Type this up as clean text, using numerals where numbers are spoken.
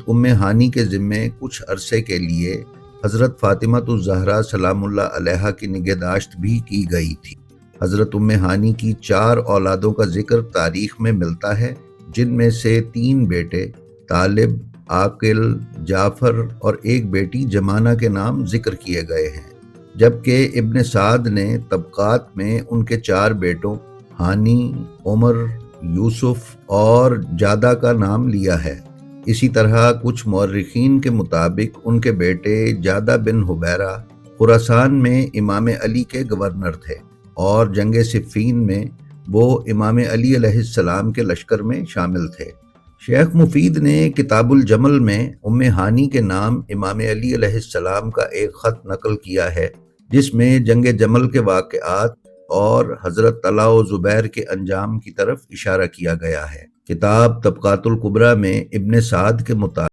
ام ہانی کے ذمے کچھ عرصے کے لیے حضرت فاطمہ الزہرا سلام اللہ علیہا کی نگہداشت بھی کی گئی تھی۔ حضرت ام ہانی کی 4 اولادوں کا ذکر تاریخ میں ملتا ہے، جن میں سے 3 بیٹے طالب، عاقل، جعفر اور ایک بیٹی جمانہ کے نام ذکر کیے گئے ہیں، جبکہ ابن سعد نے طبقات میں ان کے 4 بیٹوں ہانی، عمر، یوسف اور جادہ کا نام لیا ہے۔ اسی طرح کچھ مورخین کے مطابق ان کے بیٹے جادہ بن حبیرہ خراسان میں امام علی کے گورنر تھے اور جنگ صفین میں وہ امام علی علیہ السلام کے لشکر میں شامل تھے۔ شیخ مفید نے کتاب الجمل میں ام ہانی کے نام امام علی علیہ السلام کا ایک خط نقل کیا ہے، جس میں جنگ جمل کے واقعات اور حضرت طلحہ و زبیر کے انجام کی طرف اشارہ کیا گیا ہے۔ کتاب طبقات الکبریٰ میں ابن سعد کے مطابق